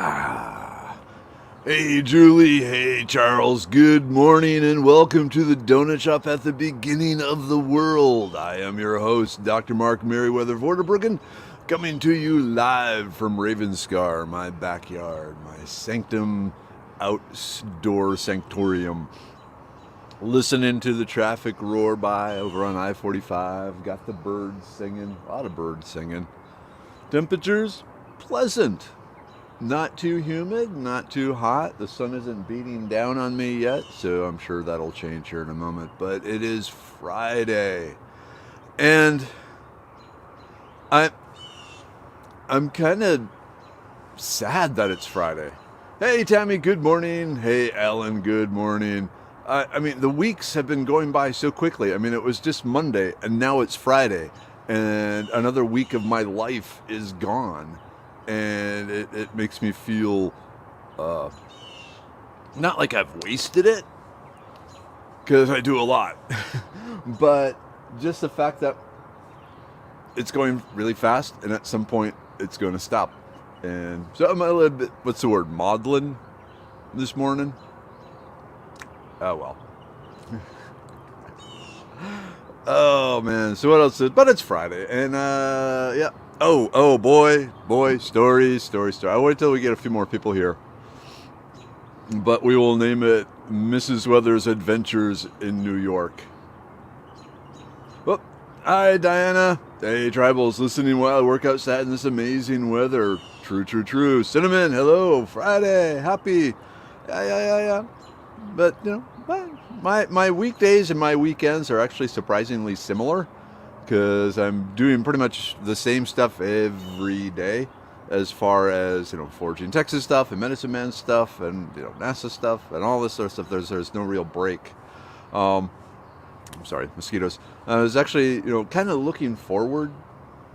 Ah. Hey, Julie. Hey, Charles. Good morning and welcome to the Donut Shop at the beginning of the world. I am your host, Dr. Mark Merriweather Vorderbruggen, coming to you live from Ravenscar, my backyard, my sanctum outdoor sanctorium. Listening to the traffic roar by over on I-45. Got the birds singing, a lot of birds singing. Temperatures, pleasant. Not too humid, not too hot. The sun isn't beating down on me yet, so I'm sure that'll change here in a moment. But it is Friday, and I'm kind of sad that it's Friday. Hey, Tammy, good morning. Hey, Ellen, good morning. I mean, the weeks have been going by so quickly. I mean, it was just Monday, and now it's Friday, and another week of my life is gone. And it makes me feel not like I've wasted it, because I do a lot, but just the fact that it's going really fast, and at some point it's going to stop. And so I'm a little bit, what's the word, maudlin this morning. Oh well. Oh man, so what else? But it's Friday, and yeah. Oh boy, story. I'll wait till we get a few more people here. But we will name it Mrs. Weather's Adventures in New York. Well, hi Diana. Hey Tribals, listening while I work outside in this amazing weather. True. Cinnamon, hello, Friday, happy. Yeah. But, you know, my weekdays and my weekends are actually surprisingly similar, because I'm doing pretty much the same stuff every day, as far as, you know, Foraging Texas stuff and Medicine Man stuff and, you know, NASA stuff and all this sort of stuff. There's no real break. I'm sorry, mosquitoes. I was actually, you know, kind of looking forward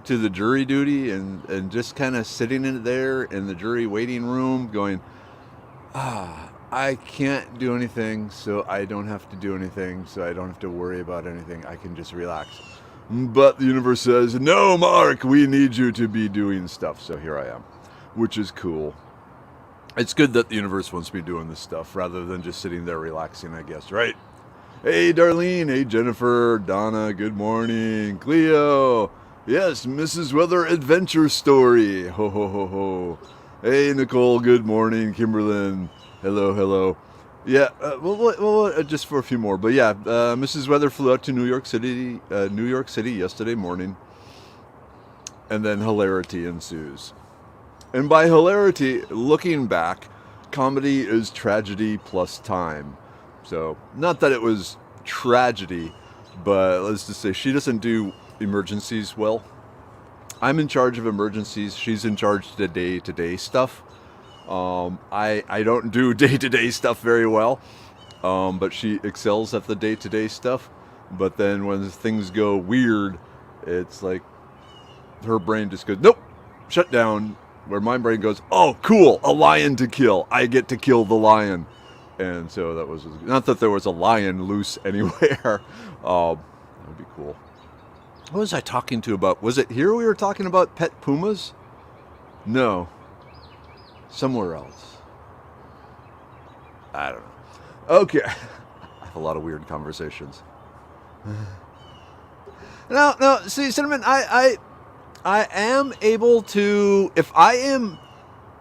to the jury duty and just kind of sitting in there in the jury waiting room going, I can't do anything, so I don't have to do anything, so I don't have to worry about anything. I can just relax. But the universe says, no, Mark, we need you to be doing stuff. So here I am, which is cool. It's good that the universe wants me doing this stuff rather than just sitting there relaxing, I guess, right? Hey, Darlene. Hey, Jennifer. Donna, good morning. Cleo. Yes, Mrs. Weather adventure story. Ho, ho, ho, ho. Hey, Nicole, good morning. Kimberlyn. Hello. Yeah, well, just for a few more. But yeah, Mrs. Weather flew out to New York City yesterday morning. And then hilarity ensues. And by hilarity, looking back, comedy is tragedy plus time. So, not that it was tragedy, but let's just say she doesn't do emergencies well. I'm in charge of emergencies. She's in charge of the day-to-day stuff. I don't do day-to-day stuff very well, but she excels at the day-to-day stuff. But then when things go weird, it's like her brain just goes, nope, shut down, where my brain goes, oh, cool, a lion to kill. I get to kill the lion. And so that was, not that there was a lion loose anywhere. That would be cool. What was I talking to about? Was it here we were talking about pet pumas? No. Somewhere else. I don't know. Okay. I have a lot of weird conversations. No, see, Cinnamon, I am able to, if I am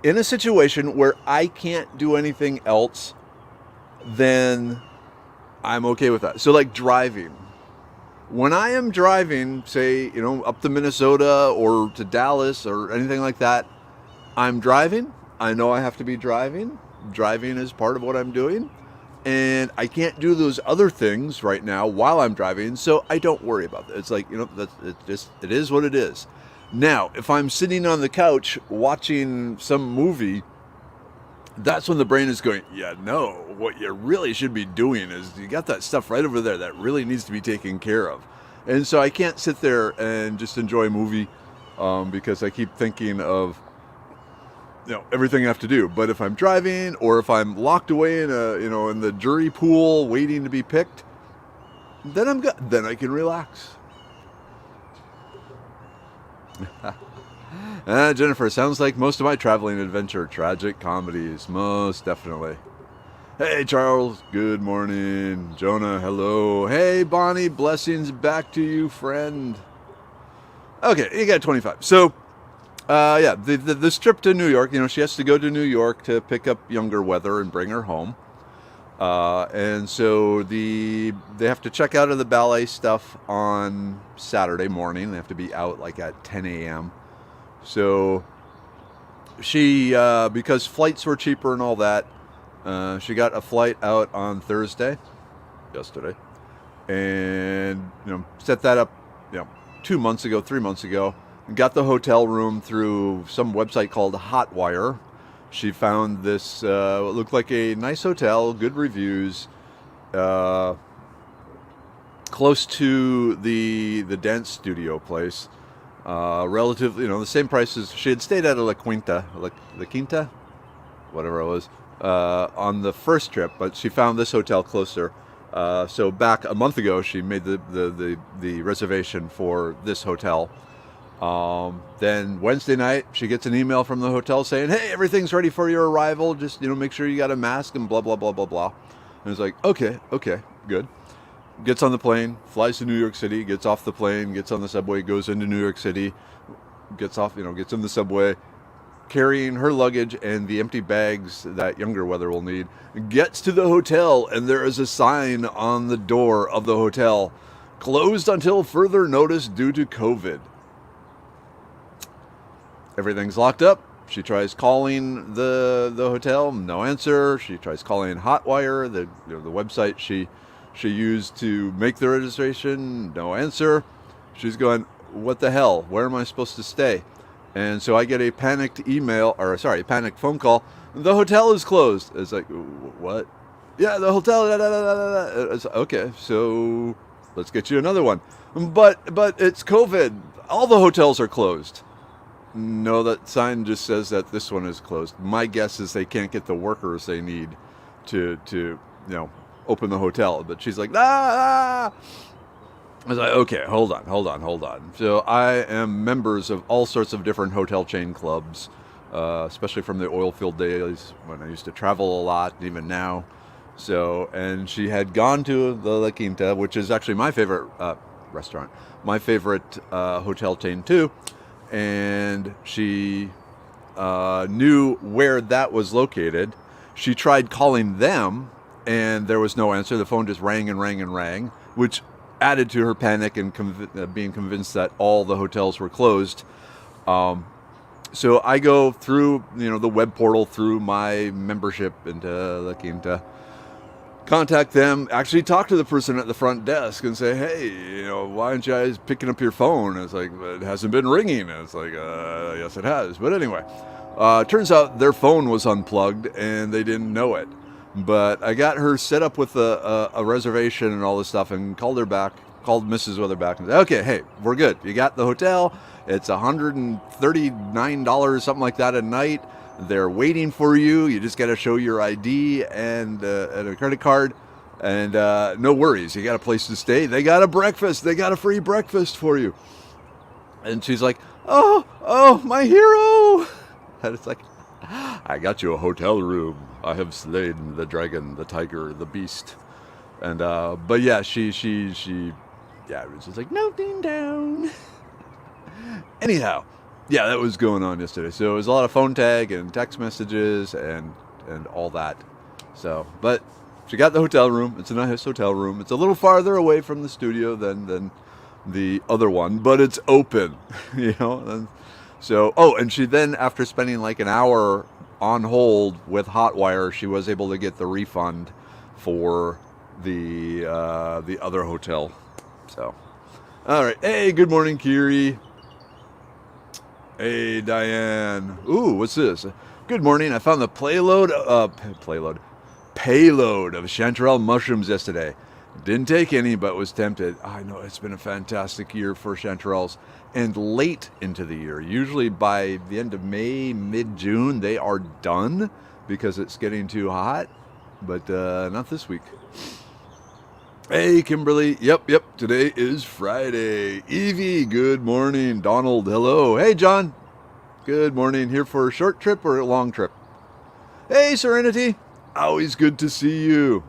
in a situation where I can't do anything else, then I'm okay with that. So like driving. When I am driving, say, you know, up to Minnesota or to Dallas or anything like that, I'm driving. I know I have to be driving. Driving is part of what I'm doing. And I can't do those other things right now while I'm driving, so I don't worry about that. It's like, you know, it is what it is. Now, if I'm sitting on the couch watching some movie, that's when the brain is going, yeah, no, what you really should be doing is you got that stuff right over there that really needs to be taken care of. And so I can't sit there and just enjoy a movie because I keep thinking of, you know, everything I have to do. But if I'm driving or if I'm locked away in in the jury pool waiting to be picked, then I'm good. Then I can relax. Jennifer, sounds like most of my traveling adventure. Tragic comedies, most definitely. Hey, Charles, good morning. Jonah, hello. Hey, Bonnie, blessings back to you, friend. Okay, you got 25. So, yeah, this trip to New York, she has to go to New York to pick up younger weather and bring her home. And so they have to check out of the ballet stuff on Saturday morning. They have to be out like at 10 a.m. So she, because flights were cheaper and all that, she got a flight out on Thursday, yesterday, and set that up, 3 months ago, and got the hotel room through some website called Hotwire. She found this, what looked like a nice hotel, good reviews, close to the dance studio place, relatively, the same price as she had stayed at a La Quinta, whatever it was, on the first trip, but she found this hotel closer. So back a month ago, she made the reservation for this hotel. Then Wednesday night, she gets an email from the hotel saying, "Hey, everything's ready for your arrival. Just, make sure you got a mask and blah, blah, blah, blah, blah." And it's like, okay, good. Gets on the plane, flies to New York City, gets off the plane, gets on the subway, goes into New York City, gets off, gets in the subway, carrying her luggage and the empty bags that younger weather will need, gets to the hotel, and there is a sign on the door of the hotel, "Closed until further notice due to COVID." Everything's locked up. She tries calling the hotel, no answer. She tries calling Hotwire, the website she used to make the registration, no answer. She's going, what the hell? Where am I supposed to stay? And so I get a panicked panicked phone call. The hotel is closed. It's like, what? Yeah, the hotel. It's like, okay, so let's get you another one. But it's COVID. All the hotels are closed. No, that sign just says that this one is closed. My guess is they can't get the workers they need to open the hotel. But she's like, ah! I was like, okay, hold on. So I am members of all sorts of different hotel chain clubs, especially from the oil field days when I used to travel a lot, and even now. So, and she had gone to the La Quinta, which is actually my favorite restaurant, my favorite hotel chain too. And she knew where that was located. She tried calling them, and there was no answer. The phone just rang and rang and rang, which added to her panic and being convinced that all the hotels were closed. So I go through, the web portal through my membership into La Quinta, contact them, actually talk to the person at the front desk and say, hey, why aren't you guys picking up your phone? And it's like, it hasn't been ringing. And it's like, yes, it has. But anyway, turns out their phone was unplugged and they didn't know it. But I got her set up with a reservation and all this stuff, and called Mrs. Weather back and said, okay, hey, we're good. You got the hotel. It's $139, something like that a night. They're waiting for you. You just got to show your ID and a credit card, and no worries. You got a place to stay. They got a breakfast. They got a free breakfast for you. And she's like, oh, my hero. And it's like, I got you a hotel room. I have slain the dragon, the tiger, the beast. And but yeah, she it was just like, melting down. Anyhow, yeah, that was going on yesterday. So it was a lot of phone tag and text messages and all that. So, but she got the hotel room. It's a nice hotel room. It's a little farther away from the studio than the other one, but it's open, And so, and she then, after spending like an hour on hold with Hotwire, she was able to get the refund for the other hotel. So, all right. Hey, good morning, Kiri. Hey, Diane. Ooh, what's this? Good morning. I found the payload of chanterelle mushrooms yesterday. Didn't take any, but was tempted. I know it's been a fantastic year for chanterelles, and late into the year. Usually by the end of May, mid-June, they are done because it's getting too hot, but not this week. Hey, Kimberly. Yep. Today is Friday. Evie, good morning. Donald, hello. Hey, John. Good morning. Here for a short trip or a long trip? Hey, Serenity. Always good to see you.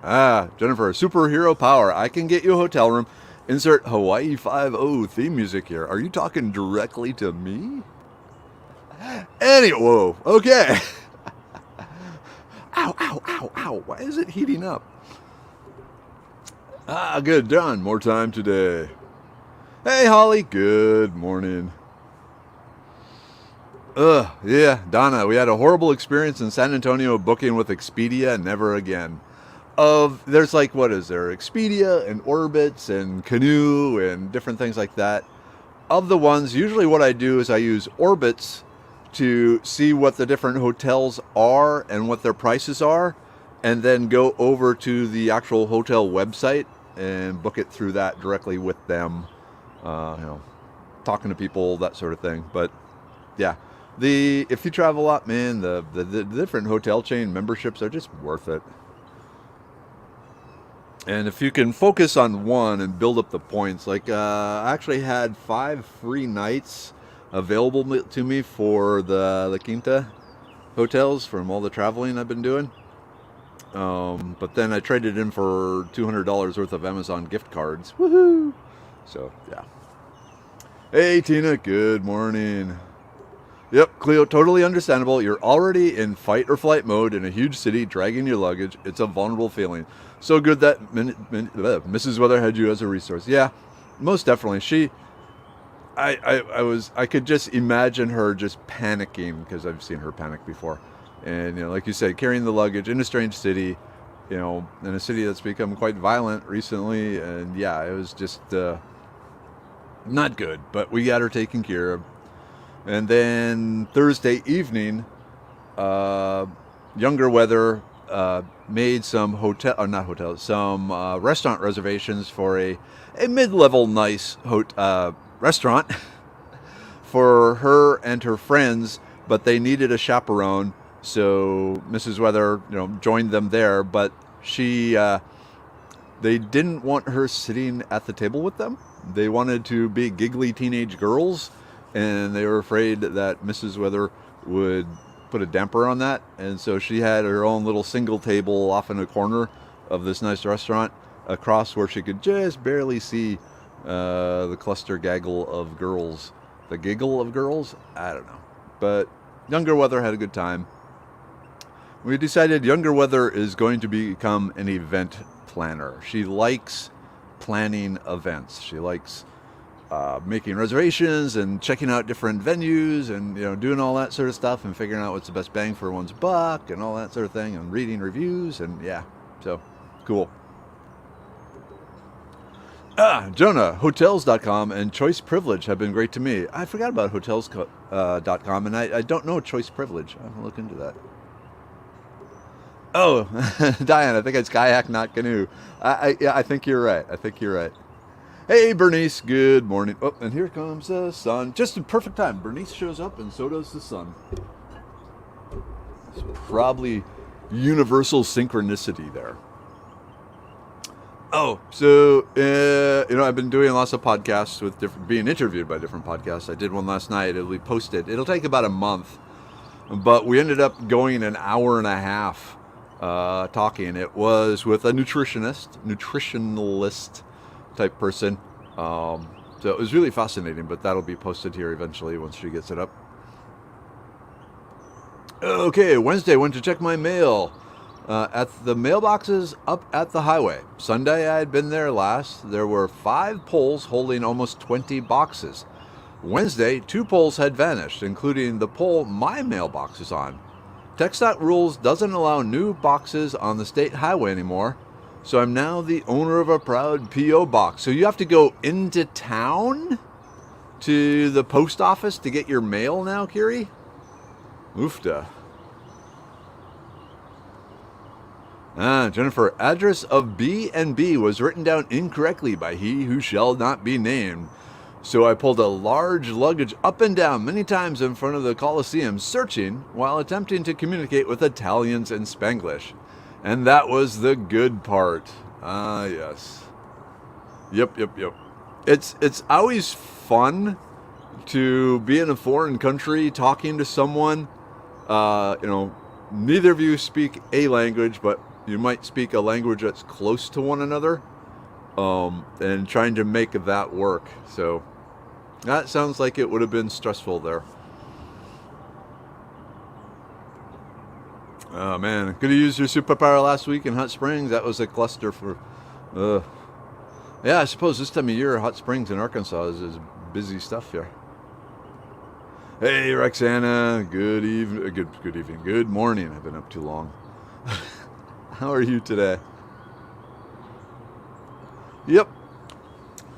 Jennifer, superhero power. I can get you a hotel room. Insert Hawaii 5-0 theme music here. Are you talking directly to me? Anyway, whoa, okay. Ow, ow, ow, ow. Why is it heating up? Good, done. More time today. Hey, Holly. Good morning. Yeah, Donna, we had a horrible experience in San Antonio booking with Expedia. Never again. There's like, what is there? Expedia and Orbitz and Canoe and different things like that. Of the ones, usually what I do is I use Orbitz to see what the different hotels are and what their prices are, and then go over to the actual hotel website and book it through that directly with them. Talking to people, that sort of thing. But yeah, if you travel a lot, man, the different hotel chain memberships are just worth it. And if you can focus on one and build up the points, like I actually had 5 free nights available to me for the La Quinta hotels from all the traveling I've been doing. But then I traded in for $200 worth of Amazon gift cards. Woohoo! So, yeah. Hey, Tina, good morning. Yep, Cleo, totally understandable. You're already in fight or flight mode in a huge city, dragging your luggage. It's a vulnerable feeling. So good that Mrs. Weather had you as a resource. Yeah, most definitely. I could just imagine her just panicking, because I've seen her panic before. And, like you said, carrying the luggage in a strange city, in a city that's become quite violent recently. And yeah, it was just not good, but we got her taken care of. And then Thursday evening, Younger Weather made some restaurant reservations for a mid-level nice restaurant for her and her friends, but they needed a chaperone, so Mrs. Weather, joined them there. But they didn't want her sitting at the table with them. They wanted to be giggly teenage girls, and they were afraid that Mrs. Weather would put a damper on that. And so she had her own little single table off in a corner of this nice restaurant, across where she could just barely see the cluster gaggle of girls. The giggle of girls? I don't know. But Younger Weather had a good time. We decided Younger Weather is going to become an event planner. She likes planning events. She likes making reservations and checking out different venues and doing all that sort of stuff and figuring out what's the best bang for one's buck and all that sort of thing, and reading reviews, and yeah, so cool. Jonah, hotels.com and Choice Privilege have been great to me. I forgot about hotels.com, and I don't know Choice Privilege. I'm gonna look into that. Oh, Diane, I think it's kayak, not canoe. I think you're right. Hey, Bernice, good morning. Oh, and here comes the sun. Just in perfect time. Bernice shows up, and so does the sun. It's probably universal synchronicity there. Oh, so, I've been doing lots of podcasts with being interviewed by different podcasts. I did one last night. It'll be posted. It'll take about a month. But we ended up going an hour and a half talking. It was with a nutritionalist type person. So it was really fascinating, but that'll be posted here eventually once she gets it up. Okay, Wednesday, went to check my mail at the mailboxes up at the highway. Sunday, I had been there last. There were 5 poles holding almost 20 boxes. Wednesday, 2 poles had vanished, including the pole my mailbox is on. TxDOT rules doesn't allow new boxes on the state highway anymore. So I'm now the owner of a proud P.O. box. So you have to go into town to the post office to get your mail now, Kiri? Oofda. Jennifer, address of B&B was written down incorrectly by he who shall not be named. So I pulled a large luggage up and down many times in front of the Coliseum, searching while attempting to communicate with Italians in Spanglish. And that was the good part. Yes. Yep. It's always fun to be in a foreign country talking to someone. Neither of you speak a language, but you might speak a language that's close to one another, and trying to make that work. So that sounds like it would have been stressful there. Oh man, could have used your superpower last week in Hot Springs. That was a cluster for. Yeah, I suppose this time of year, Hot Springs in Arkansas is busy stuff here. Hey, Roxana. Good evening. Good evening. Good morning. I've been up too long. How are you today? Yep.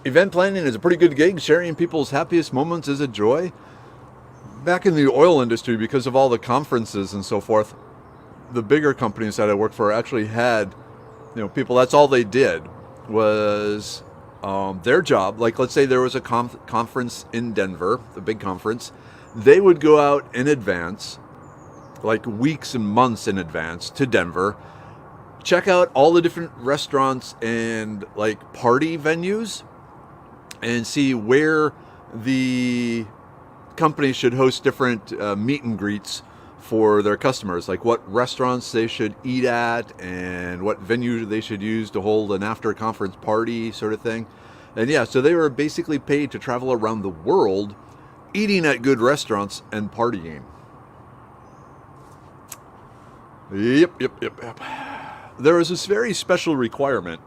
Event planning is a pretty good gig. Sharing people's happiest moments is a joy. Back in the oil industry, because of all the conferences and so forth, the bigger companies that I worked for actually had, people. That's all they did was their job. Like, let's say there was a conference in Denver, the big conference. They would go out in advance, like weeks and months in advance, to Denver, check out all the different restaurants and like party venues, and see where the company should host different meet and greets for their customers, like what restaurants they should eat at and what venue they should use to hold an after conference party sort of thing. And yeah, so they were basically paid to travel around the world eating at good restaurants and partying. Yep. There was this very special requirement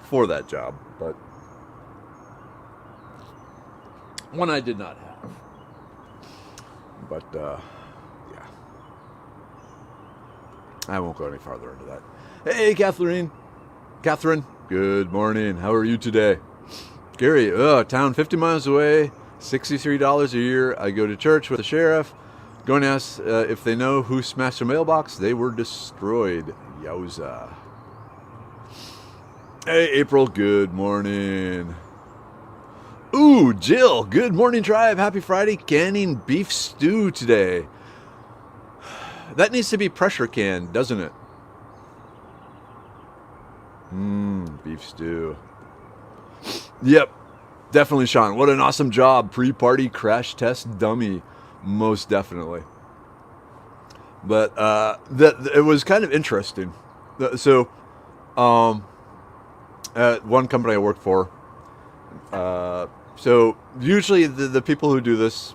for that job, but one I did not have. But, yeah. I won't go any farther into that. Hey, Catherine, good morning. How are you today? Gary, town 50 miles away, $63 a year. I go to church with the sheriff. Going to ask if they know who smashed the mailbox. They were destroyed. Yowza. Hey, April, good morning. Ooh, Jill, good morning, tribe. Happy Friday. Canning beef stew today. That needs to be pressure canned, doesn't it? Beef stew. Yep, definitely, Sean. What an awesome job. Pre-party crash test dummy. Most definitely. But it was kind of interesting. So, at one company I worked for, so usually the people who do this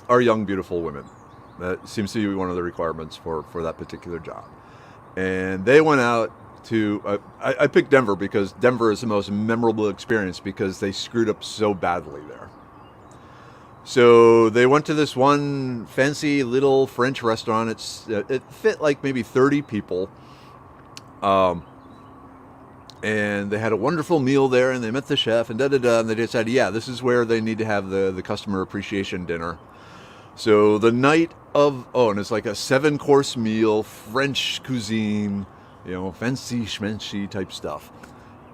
are young, beautiful women. That seems to be one of the requirements for that particular job. And they went out to, I picked Denver because Denver is the most memorable experience because they screwed up so badly there. So they went to this one fancy little French restaurant. It fit like maybe 30 people. And they had a wonderful meal there, and they met the chef, and and they decided, yeah, this is where they need to have the customer appreciation dinner. So the night of, and it's like a 7-course meal, French cuisine, fancy schmancy type stuff.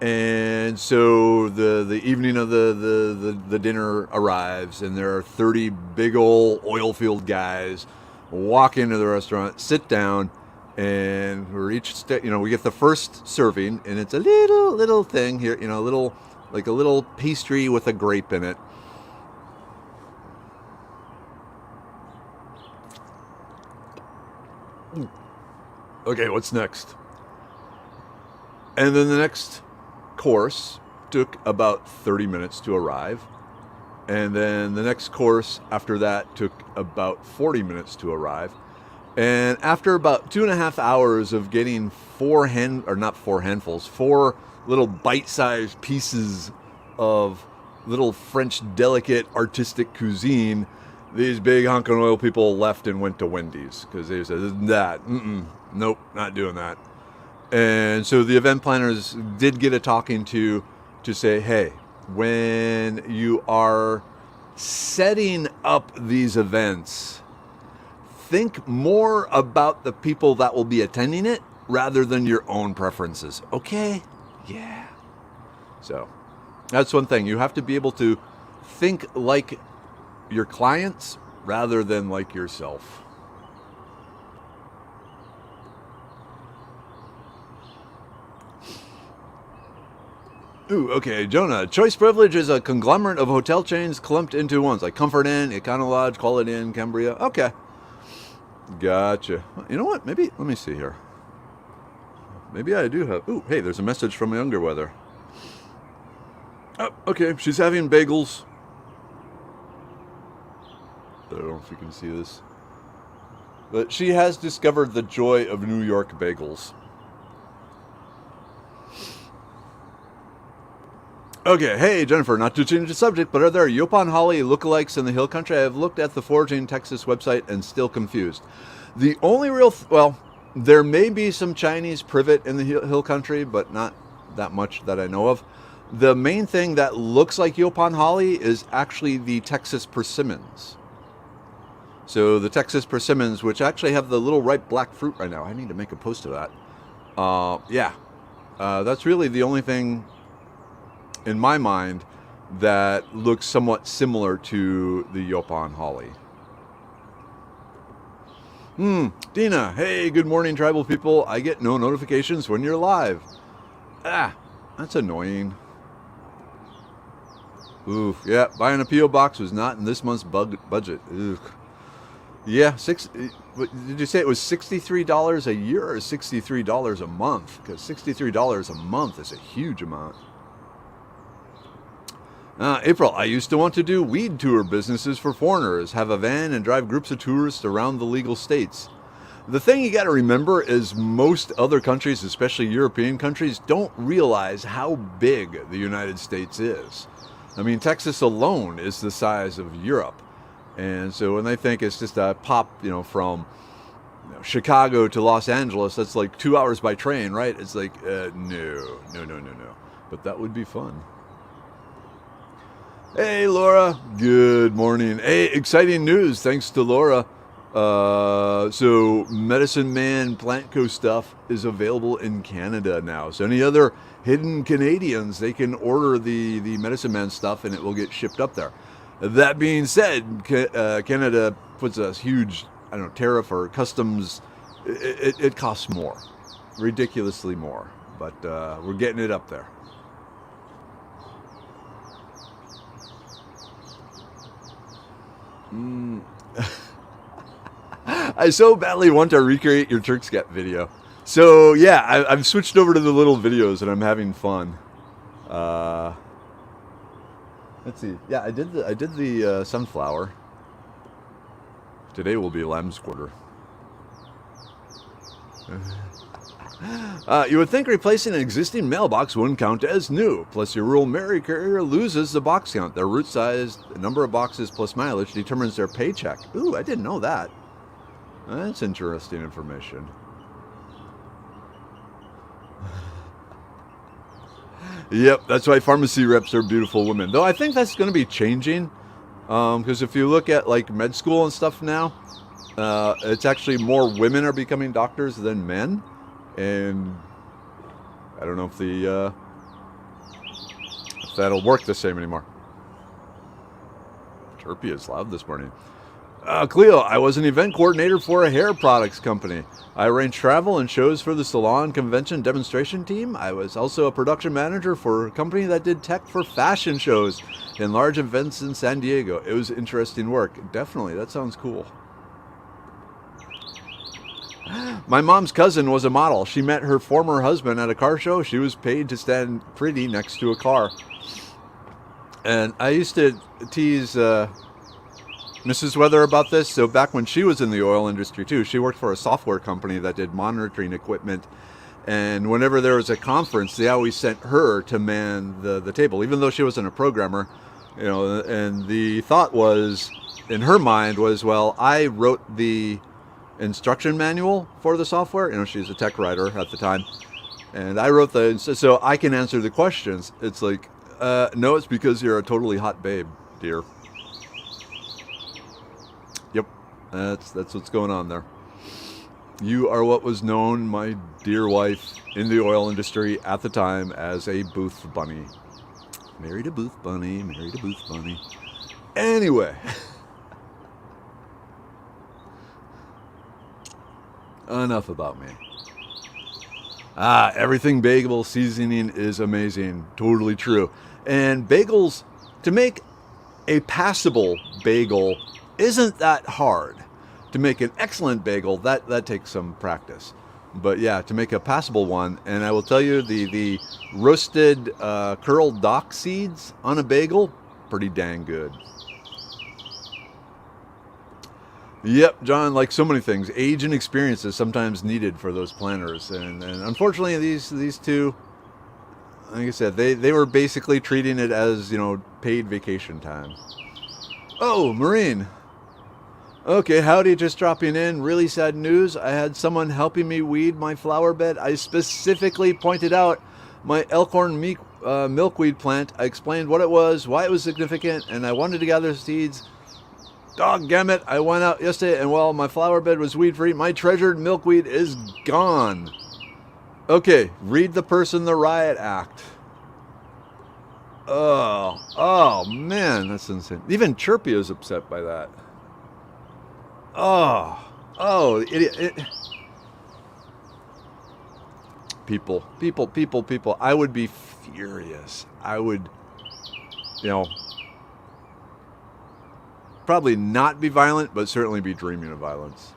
And so the evening of the dinner arrives, and there are 30 big old oil field guys walk into the restaurant, sit down, and we're each we get the first serving, and it's a little thing here, a little pastry with a grape in it. Okay, what's next? And then the next course took about 30 minutes to arrive. And then the next course after that took about 40 minutes to arrive. And after about 2.5 hours of getting 4 little bite-sized pieces of little French delicate artistic cuisine, these big honkin' oil people left and went to Wendy's because they said, nope, not doing that. And so the event planners did get a talking to say, hey, when you are setting up these events, think more about the people that will be attending it rather than your own preferences. Okay? Yeah. So that's one thing. You have to be able to think like your clients rather than like yourself. Ooh, okay, Jonah. Choice privilege is a conglomerate of hotel chains clumped into ones, like Comfort Inn, Econo Lodge, Quality Inn, Cambria. Okay. Gotcha. You know what? Maybe, let me see here. Maybe I do have... Ooh, hey, there's a message from Younger Weather. Oh, okay, she's having bagels. I don't know if you can see this. But she has discovered the joy of New York bagels. Okay, hey Jennifer, not to change the subject, but are there Yopon Holly lookalikes in the Hill Country? I have looked at the Foraging Texas website and still confused. The only real, well, there may be some Chinese privet in the Hill Country, but not that much that I know of. The main thing that looks like Yopon Holly is actually the Texas persimmons. So the Texas persimmons, which actually have the little ripe black fruit right now. I need to make a post of that. That's really the only thing in my mind that looks somewhat similar to the Yopon Holly. Dina, hey, good morning, tribal people. I get no notifications when you're live. Ah, that's annoying. Oof, yeah, buying a P.O. box was not in this month's budget. Ugh. Yeah, did you say it was $63 a year or $63 a month? Because $63 a month is a huge amount. April, I used to want to do weed tour businesses for foreigners, have a van and drive groups of tourists around the legal states. The thing you got to remember is most other countries, especially European countries, don't realize how big the United States is. I mean, Texas alone is the size of Europe. And so when they think it's just a pop, from Chicago to Los Angeles, that's like 2 hours by train, right? It's like, no. But that would be fun. Hey, Laura. Good morning. Hey, exciting news. Thanks to Laura. So Medicine Man Plantco stuff is available in Canada now. So any other hidden Canadians, they can order the Medicine Man stuff and it will get shipped up there. That being said, Canada puts a huge, tariff or customs. It costs more, ridiculously more, but we're getting it up there. I so badly want to recreate your Turkscat video. So yeah, I've switched over to the little videos and I'm having fun. Let's see. Yeah, I did the sunflower. Today will be lamb's quarter. You would think replacing an existing mailbox wouldn't count as new. Plus, your rural mail carrier loses the box count. Their route size, the number of boxes plus mileage determines their paycheck. Ooh, I didn't know that. That's interesting information. Yep, that's why pharmacy reps are beautiful women. Though I think that's going to be changing. Because if you look at like med school and stuff now, it's actually more women are becoming doctors than men. And I don't know if if that'll work the same anymore. Chirpy is loud this morning. Cleo, I was an event coordinator for a hair products company. I arranged travel and shows for the salon convention demonstration team. I was also a production manager for a company that did tech for fashion shows and large events in San Diego. It was interesting work. Definitely, that sounds cool. My mom's cousin was a model. She met her former husband at a car show. She was paid to stand pretty next to a car. And I used to tease Mrs. Weather about this. So back when she was in the oil industry too, she worked for a software company that did monitoring equipment. And whenever there was a conference, they always sent her to man the table, even though she wasn't a programmer. And the thought was, in her mind was, well, I wrote the instruction manual for the software. She's a tech writer at the time. And I wrote so I can answer the questions. It's like, no, it's because you're a totally hot babe, dear. Yep, that's what's going on there. You are what was known, my dear wife, in the oil industry at the time as a booth bunny. Married a booth bunny, married a booth bunny. Anyway. Enough about me. Everything bagel seasoning is amazing. Totally true. And bagels, to make a passable bagel isn't that hard. To make an excellent bagel, that takes some practice. But yeah, to make a passable one, and I will tell you, the roasted curled dock seeds on a bagel, pretty dang good. Yep, John, like so many things, age and experience is sometimes needed for those planners. And unfortunately, these two, like I said, they were basically treating it as, paid vacation time. Oh, Maureen. Okay, howdy, just dropping in. Really sad news. I had someone helping me weed my flower bed. I specifically pointed out my elkhorn milkweed plant. I explained what it was, why it was significant, and I wanted to gather seeds. Doggammit, I went out yesterday, and while my flower bed was weed-free, my treasured milkweed is gone. Okay, read the person the riot act. Oh, man, that's insane. Even Chirpy is upset by that. Idiot. People. I would be furious. I would, probably not be violent, but certainly be dreaming of violence.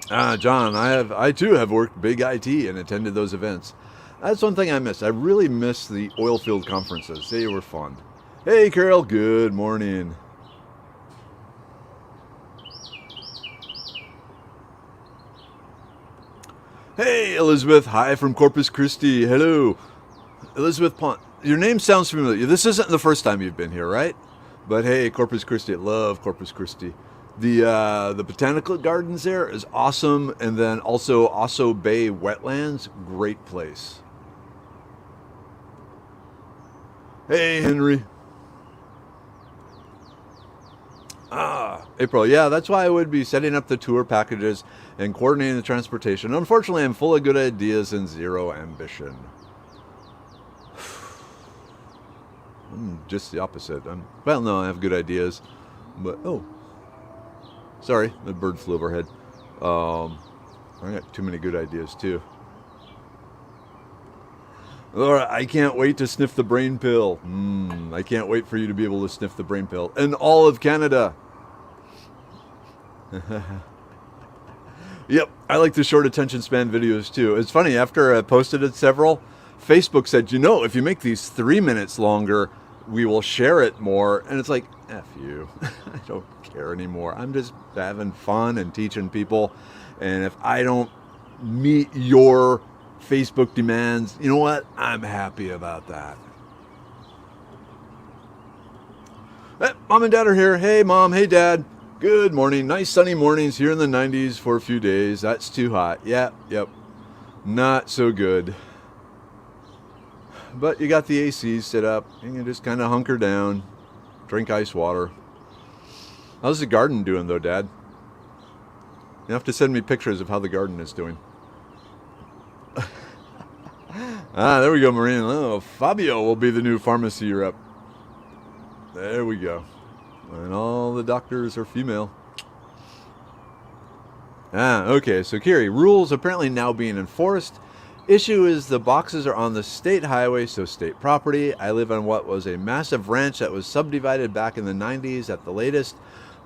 John, I too have worked big IT and attended those events. That's one thing I miss. I really miss the oil field conferences. They were fun. Hey, Carol, good morning. Hey, Elizabeth. Hi from Corpus Christi. Hello. Elizabeth Pont. Your name sounds familiar. This isn't the first time you've been here, right? But hey, Corpus Christi. I love Corpus Christi. The botanical gardens there is awesome. And then also Osso Bay Wetlands. Great place. Hey, Henry. April. Yeah, that's why I would be setting up the tour packages and coordinating the transportation. Unfortunately, I'm full of good ideas and zero ambition. I'm just the opposite. No, I have good ideas, but sorry, the bird flew overhead. I got too many good ideas too. Laura, I can't wait to sniff the brain pill. I can't wait for you to be able to sniff the brain pill in all of Canada. Yep, I like the short attention span videos too. It's funny, after I posted it several, Facebook said, if you make these 3 minutes longer, we will share it more. And it's like, F you. I don't care anymore. I'm just having fun and teaching people. And if I don't meet your Facebook demands, you know what? I'm happy about that. Hey, Mom and Dad are here. Hey, Mom. Hey, Dad. Good morning. Nice sunny mornings here in the 90s for a few days. That's too hot. Yep. Not so good. But you got the AC set up. You can just kind of hunker down, drink ice water. How's the garden doing, though, Dad? You have to send me pictures of how the garden is doing. There we go, Maureen. Oh, Fabio will be the new pharmacy rep. There we go. And all the doctors are female. Okay, so Kiri, rules apparently now being enforced. Issue is the boxes are on the state highway, so state property. I live on what was a massive ranch that was subdivided back in the 90s at the latest.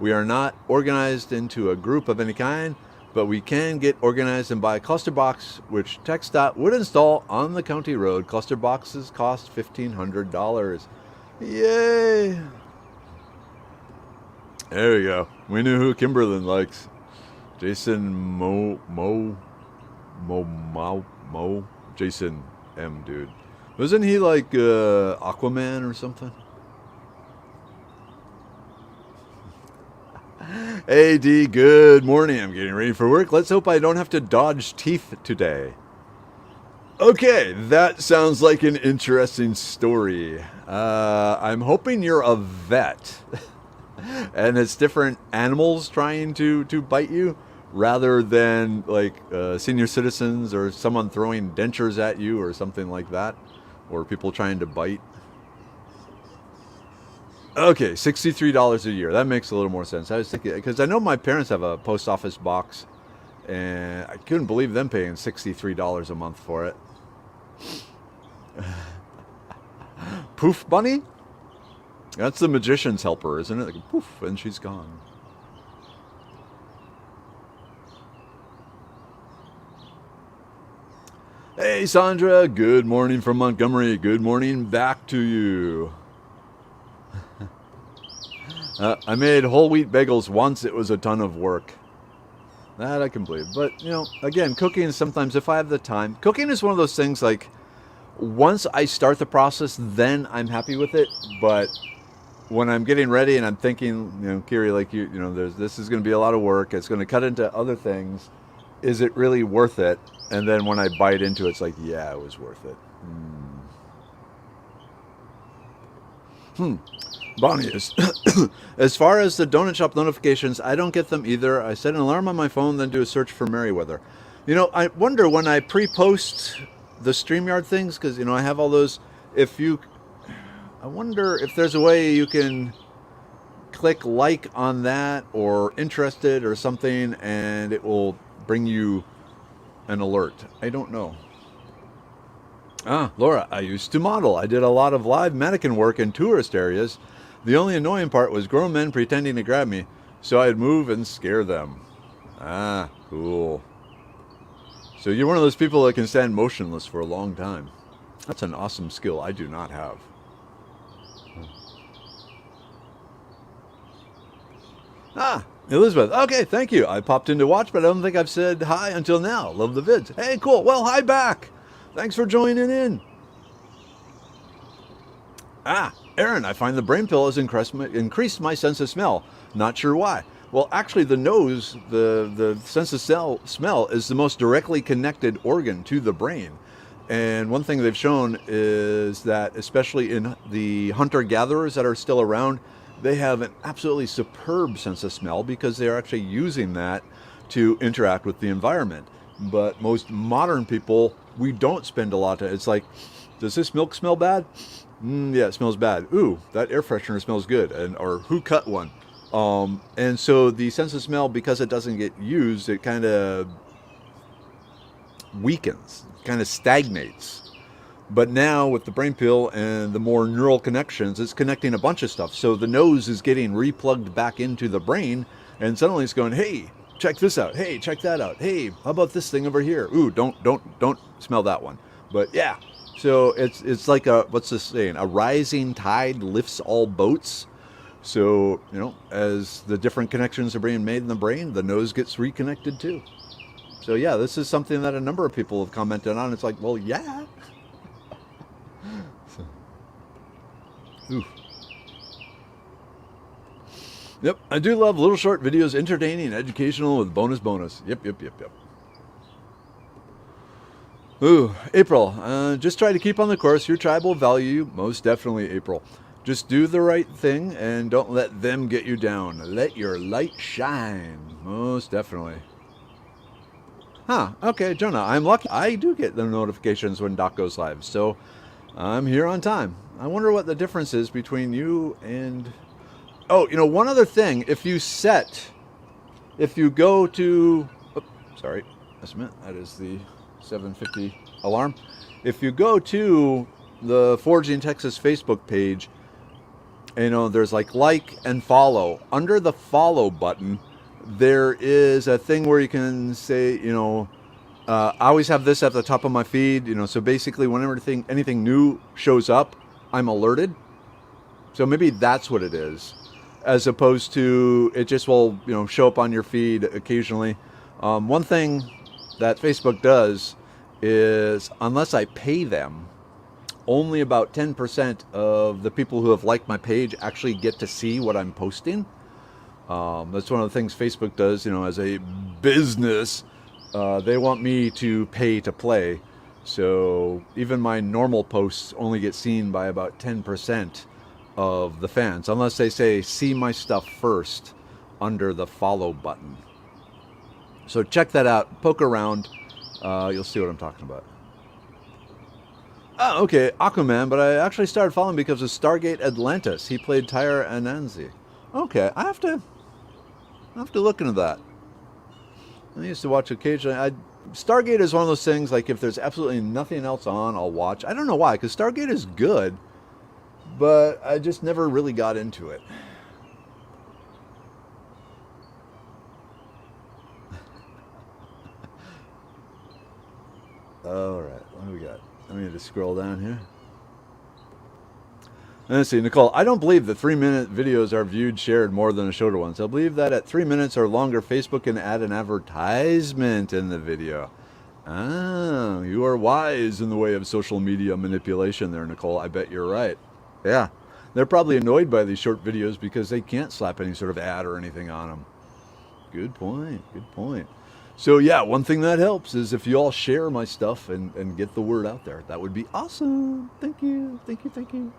We are not organized into a group of any kind, but we can get organized and buy a cluster box, which TxDOT would install on the county road. Cluster boxes cost $1,500. Yay! There we go. We knew who Kimberlyn likes. Jason Jason M, dude. Wasn't he like Aquaman or something? Hey, D, good morning. I'm getting ready for work. Let's hope I don't have to dodge teeth today. Okay, that sounds like an interesting story. I'm hoping you're a vet. And it's different animals trying to bite you rather than like senior citizens or someone throwing dentures at you or something like that, or people trying to bite. Okay, $63 a year. That makes a little more sense. I was thinking, because I know my parents have a post office box And I couldn't believe them paying $63 a month for it. Poof Bunny? That's the magician's helper, isn't it? Like, poof, and she's gone. Hey, Sandra. Good morning from Montgomery. Good morning back to you. I made whole wheat bagels once. It was a ton of work. That I can believe. But, you know, again, cooking sometimes, if I have the time, cooking is one of those things like, once I start the process, then I'm happy with it. But when I'm getting ready and I'm thinking, you know, Kiri, like you know, this is going to be a lot of work. It's going to cut into other things. Is it really worth it? And then when I bite into it, it's like, yeah, it was worth it. Bonnie is. As far as the donut shop notifications, I don't get them either. I set an alarm on my phone, then do a search for Merriweather. You know, I wonder when I pre-post the StreamYard things, because, you know, I have all those. I wonder if there's a way you can click like on that or interested or something, and it will bring you an alert. I don't know. Laura, I used to model. I did a lot of live mannequin work in tourist areas. The only annoying part was grown men pretending to grab me, so I'd move and scare them. Cool. So you're one of those people that can stand motionless for a long time. That's an awesome skill I do not have. Elizabeth. Okay, thank you. I popped in to watch, but I don't think I've said hi until now. Love the vids. Hey, cool. Well, hi back. Thanks for joining in. Aaron, I find the brain pill has increased my sense of smell. Not sure why. Well, actually, the nose, the sense of smell is the most directly connected organ to the brain. And one thing they've shown is that, especially in the hunter-gatherers that are still around, they have an absolutely superb sense of smell because they're actually using that to interact with the environment. But most modern people, we don't spend a lot of it. It's like, does this milk smell bad? Yeah, it smells bad. Ooh, that air freshener smells good. Or who cut one? And so the sense of smell, because it doesn't get used, it kind of weakens, kind of stagnates. But now with the brain pill and the more neural connections, it's connecting a bunch of stuff. So the nose is getting replugged back into the brain, and suddenly it's going, hey, check this out. Hey, check that out. Hey, how about this thing over here? Ooh, don't smell that one. But yeah, so it's like what's this saying? A rising tide lifts all boats. So, you know, as the different connections are being made in the brain, the nose gets reconnected too. So yeah, this is something that a number of people have commented on. It's like, well, yeah. Ooh. Yep, I do love little short videos, entertaining, educational with bonus. Yep. Ooh, April, just try to keep on the course. Your tribe will value you. Most definitely, April. Just do the right thing and don't let them get you down. Let your light shine. Most definitely. Okay, Jonah, I'm lucky. I do get the notifications when Doc goes live, so I'm here on time. I wonder what the difference is between you and... Oh, you know, one other thing. If you go to... sorry, just a minute. That is the 7:50 alarm. If you go to the Forging Texas Facebook page, you know, there's like and follow. Under the follow button, there is a thing where you can say, you know, I always have this at the top of my feed, you know, so basically whenever anything new shows up, I'm alerted. So maybe that's what it is, as opposed to it just will, you know, show up on your feed occasionally. One thing that Facebook does is, unless I pay them, only about 10% of the people who have liked my page actually get to see what I'm posting. That's one of the things Facebook does, you know, as a business. They want me to pay to play. So even my normal posts only get seen by about 10% of the fans, unless they say, see my stuff first under the follow button. So check that out. Poke around. You'll see what I'm talking about. Okay, Aquaman, but I actually started following because of Stargate Atlantis. He played Tyra Anansi. Okay, I have to look into that. I used to watch occasionally. Stargate is one of those things, like if there's absolutely nothing else on, I'll watch. I don't know why, because Stargate is good, but I just never really got into it. All right, what do we got? Let me just scroll down here. Let's see, Nicole. I don't believe the 3-minute videos are viewed, shared more than the shorter ones. I believe that at 3 minutes or longer, Facebook can add an advertisement in the video. Ah, you are wise in the way of social media manipulation there, Nicole. I bet you're right. Yeah, they're probably annoyed by these short videos because they can't slap any sort of ad or anything on them. Good point, good point. So yeah, one thing that helps is if you all share my stuff and get the word out there. That would be awesome. Thank you, thank you, thank you.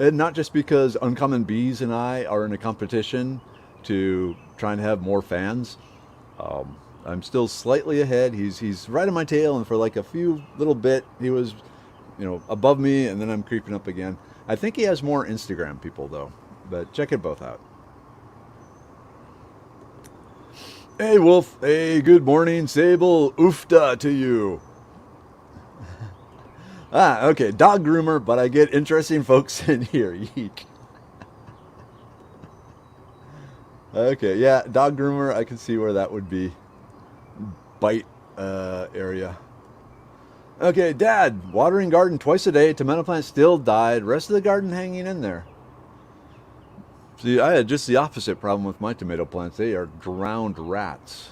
And not just because Uncommon Bees and I are in a competition to try and have more fans. I'm still slightly ahead. He's right on my tail, and for like a few little bit, he was, above me, and then I'm creeping up again. I think he has more Instagram people though, but check it both out. Hey Wolf, hey, good morning, Sable, oofta to you. Okay, dog groomer, but I get interesting folks in here. Yeek. Okay, yeah, dog groomer, I can see where that would be. Bite area. Okay, Dad, watering garden twice a day. Tomato plant still died. Rest of the garden hanging in there. See, I had just the opposite problem with my tomato plants. They are drowned rats.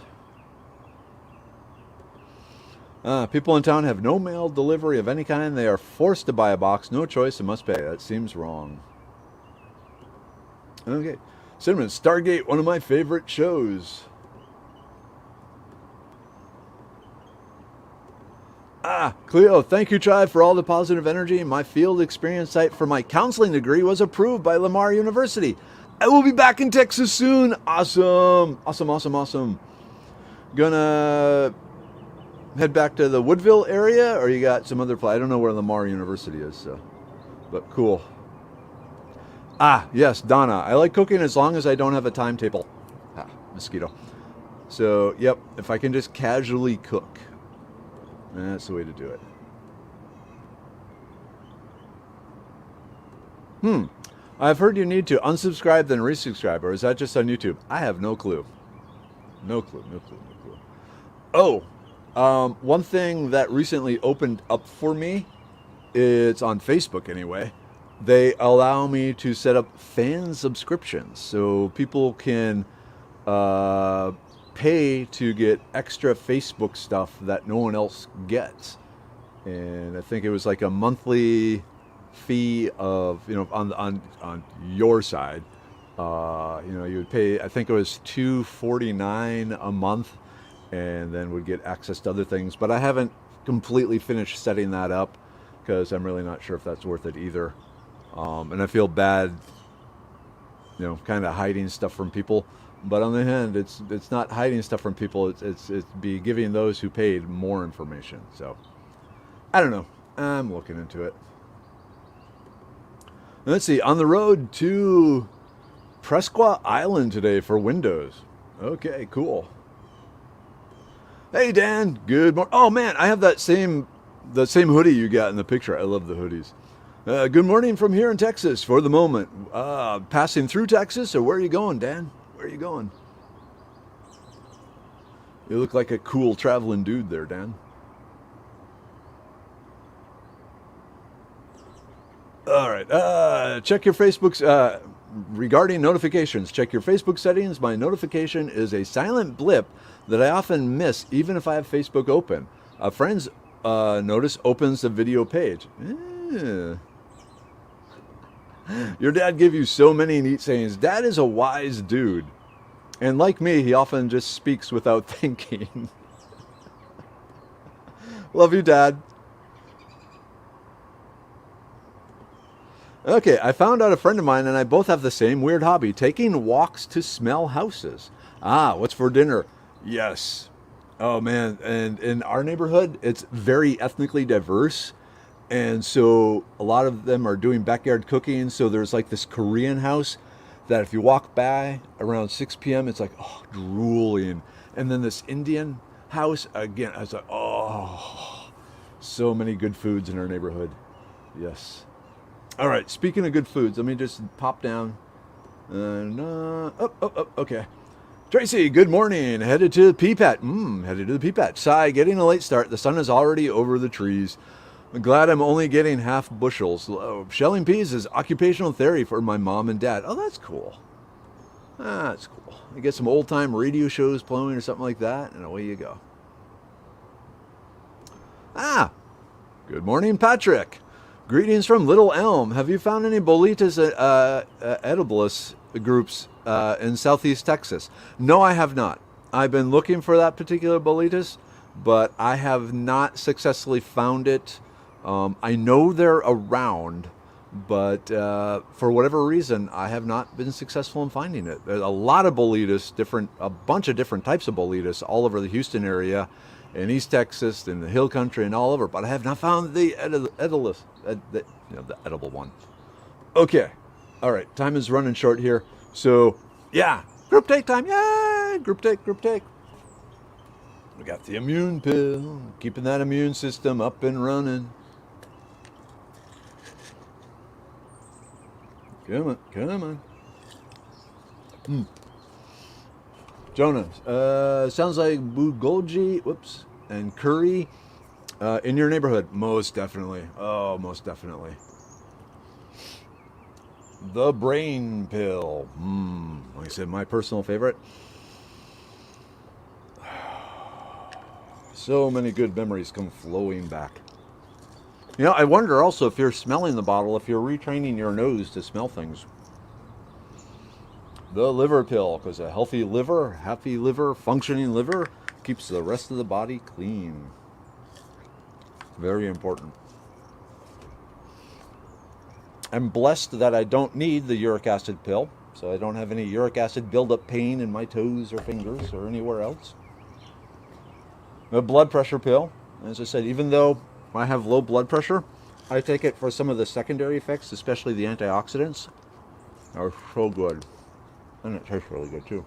People in town have no mail delivery of any kind. They are forced to buy a box. No choice and must pay. That seems wrong. Okay. Cinnamon, Stargate, one of my favorite shows. Cleo, thank you, Tribe, for all the positive energy. My field experience site for my counseling degree was approved by Lamar University. I will be back in Texas soon. Awesome. Awesome, awesome, awesome. Gonna head back to the Woodville area, or you got some other place? I don't know where Lamar University is, so, but cool. Yes, Donna. I like cooking as long as I don't have a timetable. Mosquito. So, yep, if I can just casually cook, that's the way to do it. I've heard you need to unsubscribe then resubscribe, or is that just on YouTube? I have no clue. No clue. Oh, one thing that recently opened up for me, it's on Facebook anyway. They allow me to set up fan subscriptions, so people can pay to get extra Facebook stuff that no one else gets. And I think it was like a monthly fee of, on your side, you would pay, I think it was $2.49 a month, and then would get access to other things. But I haven't completely finished setting that up because I'm really not sure if that's worth it either. And I feel bad, kind of hiding stuff from people. But on the other hand, it's not hiding stuff from people. It's be giving those who paid more information. So I don't know. I'm looking into it. Let's see. On the road to Presqua Island today for Windows. Okay, cool. Hey Dan, good morning. Oh man, I have the same hoodie you got in the picture. I love the hoodies. Good morning from here in Texas for the moment. Passing through Texas, or where are you going, Dan? Where are you going? You look like a cool traveling dude there, Dan. All right. Check your Facebook's regarding notifications. Check your Facebook settings. My notification is a silent blip that I often miss, even if I have Facebook open. A friend's notice opens the video page. Your dad gave you so many neat sayings. Dad is a wise dude. And like me, he often just speaks without thinking. Love you, Dad. Okay, I found out a friend of mine and I both have the same weird hobby, taking walks to smell houses. What's for dinner? Yes. Oh, man. And in our neighborhood, it's very ethnically diverse. And so a lot of them are doing backyard cooking. So there's like this Korean house that if you walk by around 6 p.m., it's like, oh, drooling. And then this Indian house, again, I was like, oh, so many good foods in our neighborhood. Yes. All right, speaking of good foods, let me just pop down. And, okay. Tracy, good morning. Headed to the pea patch. Headed to the pea patch. Sigh, getting a late start. The sun is already over the trees. I'm glad I'm only getting half bushels. Shelling peas is occupational therapy for my mom and dad. Oh, that's cool. That's cool. You get some old time radio shows playing or something like that, and away you go. Good morning, Patrick. Greetings from Little Elm. Have you found any Bolitas edibles groups in Southeast Texas? No, I have not. I've been looking for that particular Bolitas, but I have not successfully found it. I know they're around, but for whatever reason, I have not been successful in finding it. There's a lot of Bolitas, a bunch of different types of Bolitas all over the Houston area, in East Texas, in the Hill Country, and all over. But I have not found the edible one. Okay, all right. Time is running short here, so yeah, group take time. Yeah, group take. We got the immune pill, keeping that immune system up and running. Come on. Jonah, sounds like bulgogi, and curry in your neighborhood. Most definitely. Oh, most definitely. The brain pill. Like I said, my personal favorite. So many good memories come flowing back. You know, I wonder also if you're smelling the bottle, if you're retraining your nose to smell things. The liver pill, because a healthy liver, happy liver, functioning liver keeps the rest of the body clean. Very important. I'm blessed that I don't need the uric acid pill, so I don't have any uric acid buildup pain in my toes or fingers or anywhere else. The blood pressure pill, as I said, even though I have low blood pressure, I take it for some of the secondary effects, especially the antioxidants. Are so good. And it tastes really good too.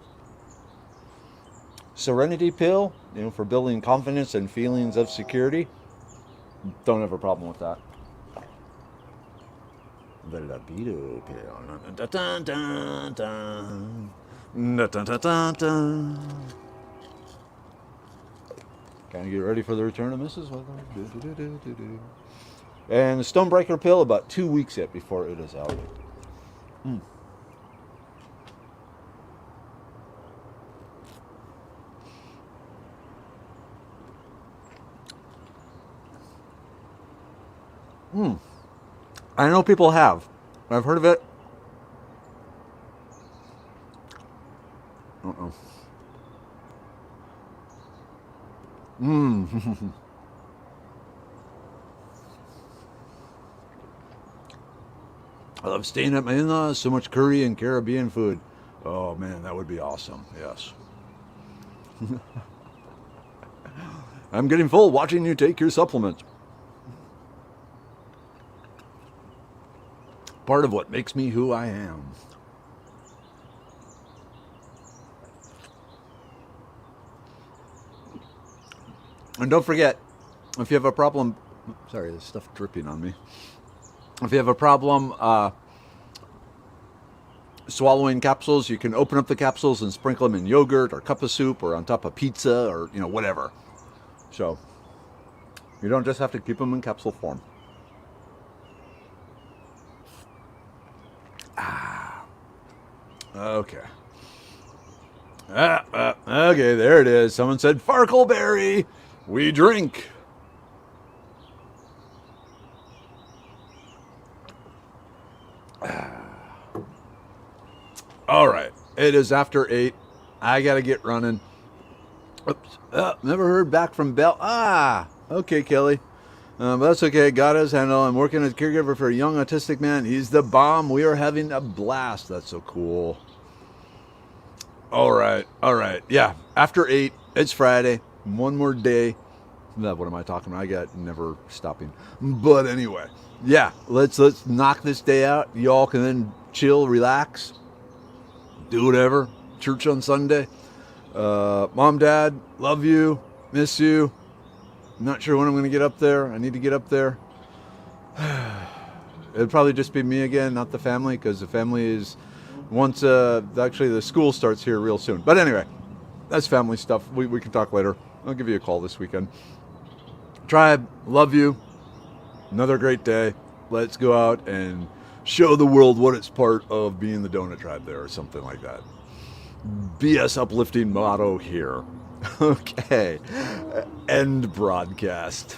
Serenity pill, for building confidence and feelings of security. Don't have a problem with that. The libido pill. Kind of get ready for the return of Mrs. Weather. And the Stonebreaker pill, about 2 weeks yet before it is out. I know people have. I've heard of it. I love staying at my in-laws. So much curry and Caribbean food. Oh man, that would be awesome. Yes. I'm getting full watching you take your supplements. Part of what makes me who I am. And don't forget, if you have a problem, sorry, there's stuff dripping on me. If you have a problem swallowing capsules, you can open up the capsules and sprinkle them in yogurt or cup of soup or on top of pizza or, whatever. So you don't just have to keep them in capsule form. Okay. Okay, there it is. Someone said, Farkleberry, we drink. All right. It is after 8. I got to get running. Oops. Never heard back from Bell. Okay, Kelly. But that's okay. God has handle. I'm working as a caregiver for a young autistic man. He's the bomb. We are having a blast. That's so cool. All right. Yeah. After 8, it's Friday. One more day. What am I talking about? I got never stopping. But anyway, yeah. Let's knock this day out. Y'all can then chill, relax, do whatever. Church on Sunday. Mom, Dad, love you, miss you. I'm not sure when I'm going to get up there. I need to get up there. It'll probably just be me again, not the family, because the family is once actually the school starts here real soon. But anyway, that's family stuff. We can talk later. I'll give you a call this weekend. Tribe, love you. Another great day. Let's go out and show the world what it's part of being the Donut Tribe there, or something like that. BS uplifting motto here. Okay. End broadcast.